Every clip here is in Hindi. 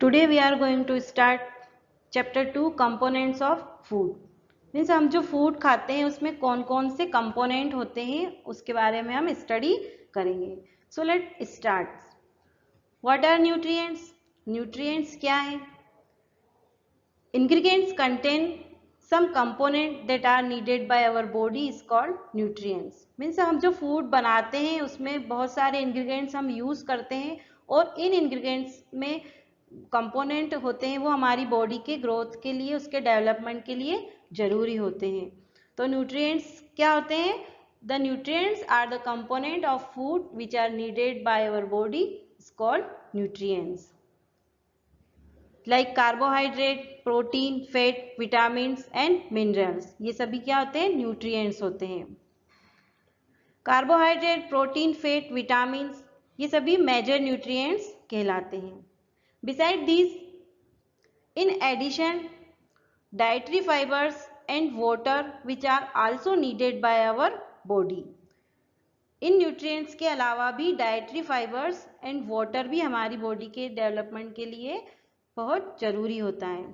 Today we are going to start chapter 2 components of food. Means हम जो फूड खाते हैं उसमें कौन कौन से कंपोनेंट होते हैं उसके बारे में हम स्टडी करेंगे. So let start. What are nutrients? Nutrients क्या है? Ingredients contain some component that are needed by our body is called nutrients. Means हम जो फूड बनाते हैं उसमें बहुत सारे इंग्रेडिएंट्स हम यूज करते हैं और इन इंग्रेडिएंट्स में कंपोनेंट होते हैं वो हमारी बॉडी के ग्रोथ के लिए, उसके डेवलपमेंट के लिए जरूरी होते हैं. तो न्यूट्रिएंट्स क्या होते हैं? The nutrients are the component of food which are needed by our body is called nutrients. Like carbohydrate, protein, fat, vitamins and minerals, ये सभी क्या होते हैं? न्यूट्रिएंट्स होते हैं. कार्बोहाइड्रेट, प्रोटीन, फैट, विटामिन्स ये सभी मेजर न्यूट्रिएंट्स कहलाते हैं. Beside these, in addition, dietary fibres and water which are also needed by our body. इन न्यूट्रिएंट्स के अलावा भी डाइटरी फाइबर्स एंड वाटर भी हमारी बॉडी के डेवलपमेंट के लिए बहुत जरूरी होता है.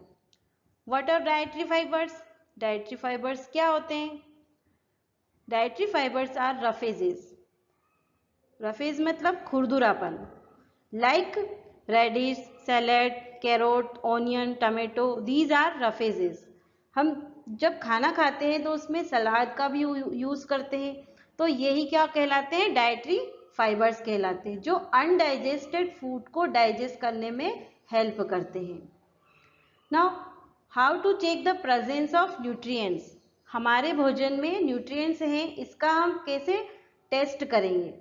What are dietary fibres? Dietary fibres क्या होते हैं? Dietary fibres are roughages. Roughage मतलब खुरदुरापन. Like radish, salad, carrot, onion, tomato, these are roughages. हम जब खाना खाते हैं तो उसमें सलाद का भी यूज करते हैं, तो यही क्या कहलाते हैं? डाइटरी फाइबर्स कहलाते हैं, जो अनडाइजेस्टेड फूड को डाइजेस्ट करने में हेल्प करते हैं. Now how to check the presence of nutrients? हमारे भोजन में न्यूट्रिएंट्स हैं, इसका हम कैसे टेस्ट करेंगे?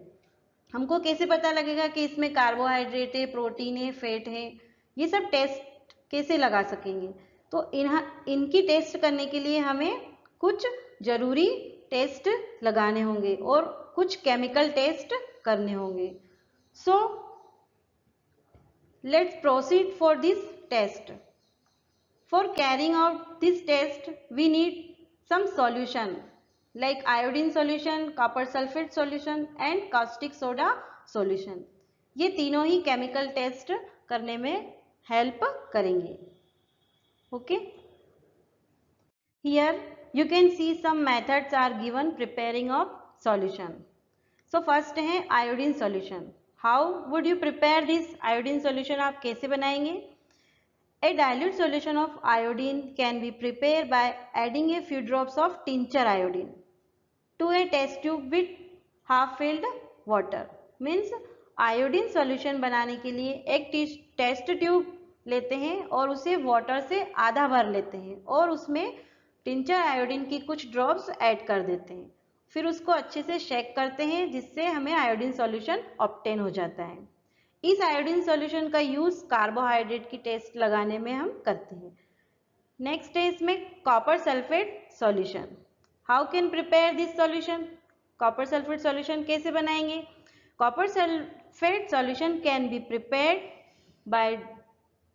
हमको कैसे पता लगेगा कि इसमें कार्बोहाइड्रेट है, प्रोटीन है, फैट है? ये सब टेस्ट कैसे लगा सकेंगे? तो इनकी टेस्ट करने के लिए हमें कुछ जरूरी टेस्ट लगाने होंगे और कुछ केमिकल टेस्ट करने होंगे. सो let's proceed for this test. For carrying out this test we need some solution like iodine solution, copper sulfate solution and caustic soda solution. ये तीनों ही केमिकल टेस्ट करने में हेल्प करेंगे. Okay, here you can see some methods are given preparing of solution. So first है iodine solution. How would you prepare this iodine solution? आप कैसे बनाएंगे? A dilute solution of iodine can be prepared by adding a few drops of tincture iodine to a test tube with half filled water. Means iodine solution बनाने के लिए एक टेस्ट ट्यूब लेते हैं और उसे वाटर से आधा भर लेते हैं और उसमें टिंचर आयोडीन की कुछ ड्रॉप्स ऐड कर देते हैं. फिर उसको अच्छे से शेक करते हैं जिससे हमें आयोडीन सॉल्यूशन ऑब्टेन हो जाता है. इस आयोडीन सॉल्यूशन का यूज कार्बोहाइड्रेट की टेस्ट लगाने में हम करते हैं. नेक्स्ट है इसमें copper sulphate solution. How can prepare this solution? Copper sulphate solution कैसे बनाएंगे? Copper sulphate solution can be prepared by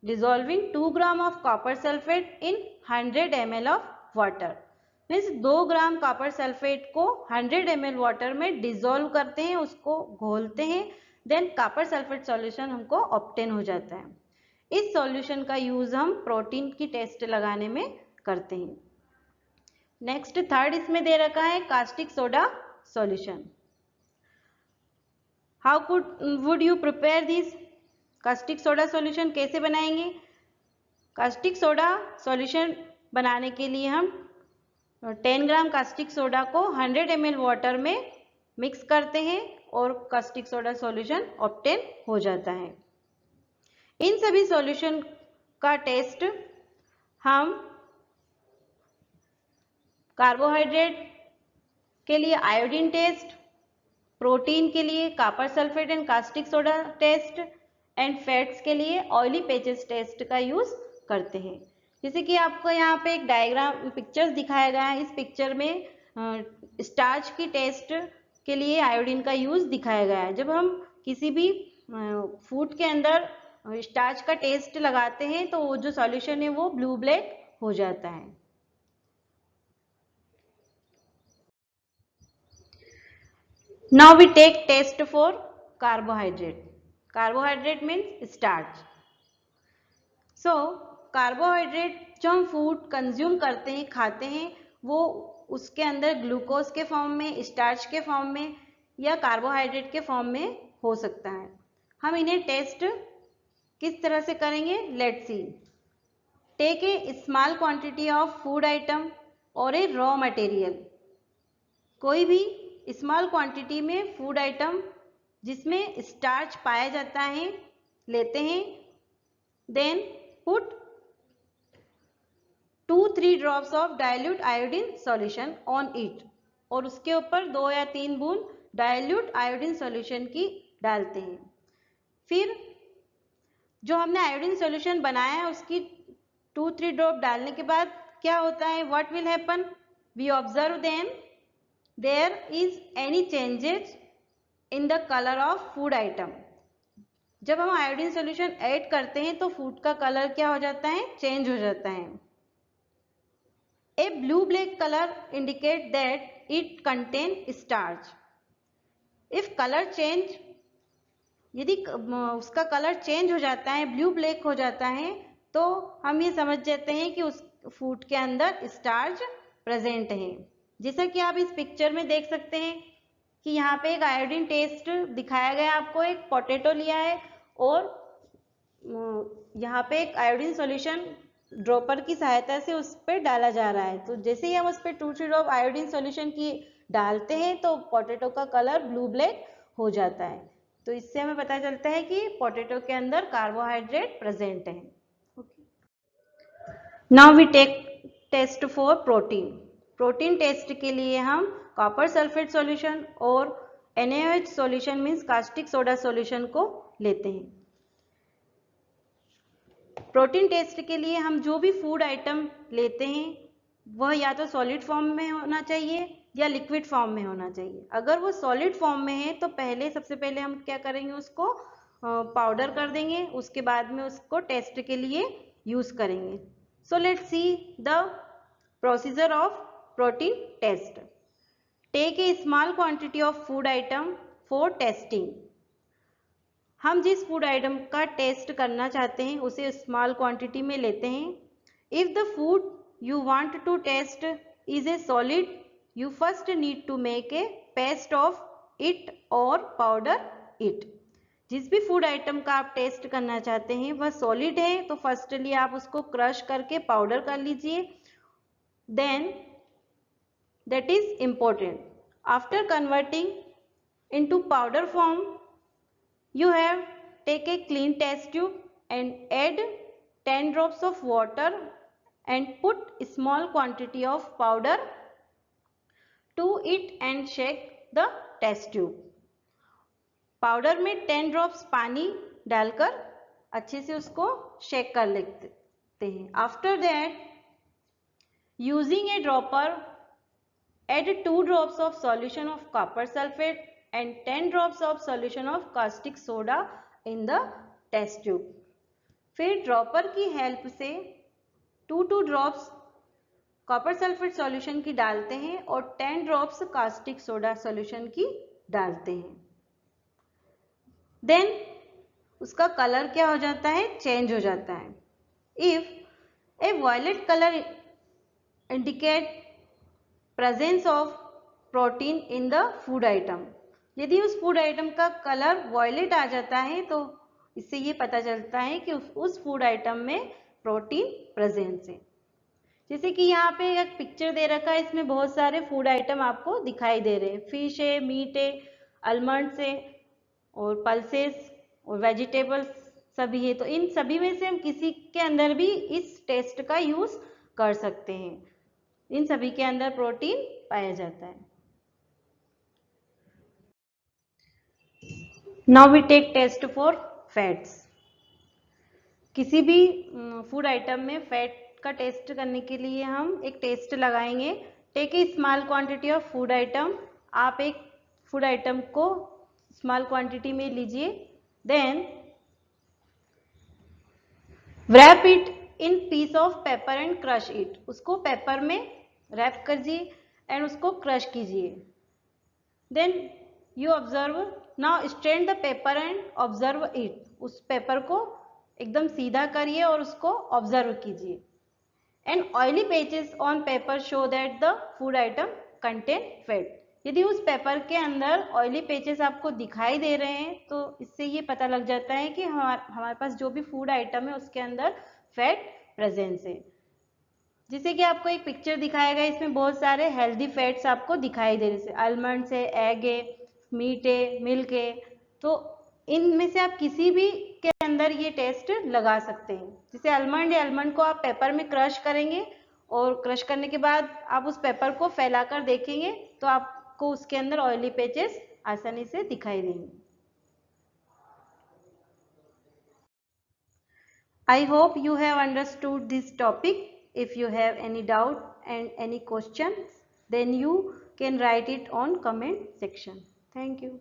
dissolving 2 gram of copper sulphate in 100 ml of water. Means 2 gram copper sulphate को 100 ml वाटर में डिसॉल्व करते हैं, उसको घोलते हैं, देन कॉपर सल्फेट सॉल्यूशन हमको ऑब्टेन हो जाता है. इस सॉल्यूशन का यूज हम प्रोटीन की टेस्ट लगाने में करते हैं. नेक्स्ट थर्ड इसमें दे रखा है caustic soda solution. How would you prepare this? Caustic soda solution कैसे बनाएंगे? कास्टिक सोडा सॉल्यूशन बनाने के लिए हम 10 ग्राम कास्टिक सोडा को 100 ml वाटर में मिक्स करते हैं और कास्टिक सोडा सॉल्यूशन ऑब्टेन हो जाता है. इन सभी सॉल्यूशन का टेस्ट हम कार्बोहाइड्रेट के लिए आयोडीन टेस्ट, प्रोटीन के लिए copper sulphate and caustic soda test and fats के लिए ऑयली पैचेस टेस्ट का यूज करते हैं. जैसे कि आपको यहाँ पे एक डायग्राम पिक्चर्स दिखाया गया है. इस पिक्चर में स्टार्च की टेस्ट के लिए आयोडीन का यूज दिखाया गया है. जब हम किसी भी फूड के अंदर स्टार्च का टेस्ट लगाते हैं तो वो जो सॉल्यूशन है वो ब्लू ब्लैक हो जाता है. Now we take test for carbohydrate. Carbohydrate means starch. So carbohydrate जो हम फूड कंज्यूम करते हैं, खाते हैं, वो उसके अंदर ग्लूकोज के फॉर्म में, स्टार्च के फॉर्म में या कार्बोहाइड्रेट के फॉर्म में हो सकता है। हम इन्हें टेस्ट किस तरह से करेंगे? Let's see. Take a small quantity of food item और ए रॉ मटेरियल। कोई भी स्मॉल क्वांटिटी में फूड आइटम जिसमें स्टार्च पाया जाता है लेते हैं। Then put 2-3 drops of dilute iodine solution on it, और उसके ऊपर 2 या 3 बूंद डाइल्यूट आयोडीन सॉल्यूशन की डालते हैं। फिर जो हमने आयोडीन सॉल्यूशन बनाया है उसकी 2-3 ड्रॉप डालने के बाद क्या होता है? What will happen? We observe then there is any changes in the colour of food item. जब हम आयोडीन सॉल्यूशन ऐड करते हैं तो फूड का कलर क्या हो जाता है? चेंज हो जाता है। A blue black colour indicate that it contain starch. If colour change, यदि उसका कलर चेंज हो जाता है, ब्लू ब्लैक हो जाता है, तो हम ये समझ जाते हैं कि उस फूड के अंदर स्टार्च प्रेजेंट है। जैसा कि आप इस पिक्चर में देख सकते हैं कि यहाँ पे एक आयोडीन टेस्ट दिखाया गया आपको। एक पोटैटो लिया है और यहाँ पे एक आयोडीन सॉल्यूशन ड्रॉपर की सहायता से उस पर डाला जा रहा है। तो जैसे ही हम उस पर 2-3 ड्रॉप आयोडीन सॉल्यूशन की डालते हैं तो पोटैटो का कलर ब्लू ब्लैक हो जाता है। तो इससे हमें पता चलता है कि पोटैटो के अंदर कार्बोहाइड्रेट प्रेजेंट है। Now we take test for protein. Protein test के लिए हम कॉपर सल्फेट सॉल्यूशन और NaOH solution means caustic soda solution को लेते हैं। प्रोटीन टेस्ट के लिए हम जो भी फूड आइटम लेते हैं वह या तो सॉलिड फॉर्म में होना चाहिए या लिक्विड फॉर्म में होना चाहिए। अगर वो सॉलिड फॉर्म में है तो सबसे पहले हम क्या करेंगे? उसको पाउडर कर देंगे, उसके बाद में उसको टेस्ट के लिए यूज करेंगे। So let's see the procedure of protein test. Take a small quantity of food item for testing. हम जिस फूड आइटम का टेस्ट करना चाहते हैं उसे स्मॉल क्वांटिटी में लेते हैं। If the food you want to test is a solid, you first need to make a paste of it or powder it। जिस भी फूड आइटम का आप टेस्ट करना चाहते हैं वह सॉलिड है तो फर्स्टली आप उसको क्रश करके पाउडर कर लीजिए। Then that is important, after converting into powder form you have take a clean test tube and add 10 drops of water and put small quantity of powder to it and shake the test tube। Powder में 10 ड्रॉप्स पानी डालकर अच्छे से उसको शेक कर लेते हैं। After that using A dropper add 2 drops of solution of copper sulfate and 10 drops of solution of caustic soda in the test tube। फिर ड्रॉपर की हेल्प से 2 ड्रॉप्स कॉपर सल्फेट सॉल्यूशन की डालते हैं और 10 ड्रॉप्स कास्टिक सोडा सॉल्यूशन की डालते हैं। देन उसका कलर क्या हो जाता है? चेंज हो जाता है। If a violet colour indicate presence of protein in the food item, यदि उस फूड आइटम का कलर वायलेट आ जाता है तो इससे ये पता चलता है कि उस फूड आइटम में प्रोटीन प्रेजेंस है। जैसे कि यहाँ पे एक पिक्चर दे रखा है, इसमें बहुत सारे फूड आइटम आपको दिखाई दे रहे हैं। फिश है, मीट है, आलमंड्स है और पल्सेस और वेजिटेबल्स सभी है। तो इन सभी में से हम किसी के अंदर भी इस टेस्ट का यूज कर सकते हैं। इन सभी के अंदर प्रोटीन पाया जाता है। Now we take test for fats. किसी भी फूड आइटम में फैट का टेस्ट करने के लिए हम एक टेस्ट लगाएंगे। Take a small quantity of food item. आप एक फूड आइटम को स्मॉल क्वांटिटी में लीजिए। Then wrap it in piece of paper and crush it. उसको पेपर में रैप कीजिए एंड उसको क्रश कीजिए। Then you observe, now strain the paper and observe it. उस पेपर को एकदम सीधा करिए और उसको ऑब्जर्व कीजिए। And oily pages on paper show that the food atom contain fat. यदि उस पेपर के अंदर ऑयली पेजेस आपको दिखाई दे रहे हैं तो इससे ये पता लग जाता है कि हमारे पास जो भी फूड आइटम है उसके अंदर फैट प्रेजेंस है। जैसे कि आपको एक पिक्चर दिखाया गया, इसमें बहुत सारे हेल्दी फैट्स आपको दिखाई दे रहे, जैसे आलमंड्स है, एग है, मीट है, मिल्क है। तो इनमें से आप किसी भी के अंदर ये टेस्ट लगा सकते हैं। जैसे आलमंड है, आलमंड को आप पेपर में क्रश करेंगे और क्रश करने के बाद आप उस पेपर को फैलाकर देखेंगे तो आपको उसके अंदर ऑयली पैचेस आसानी से दिखाई देंगे। I hope you have understood this topic. If you have any doubt and any questions, then you can write it on comment section. Thank you.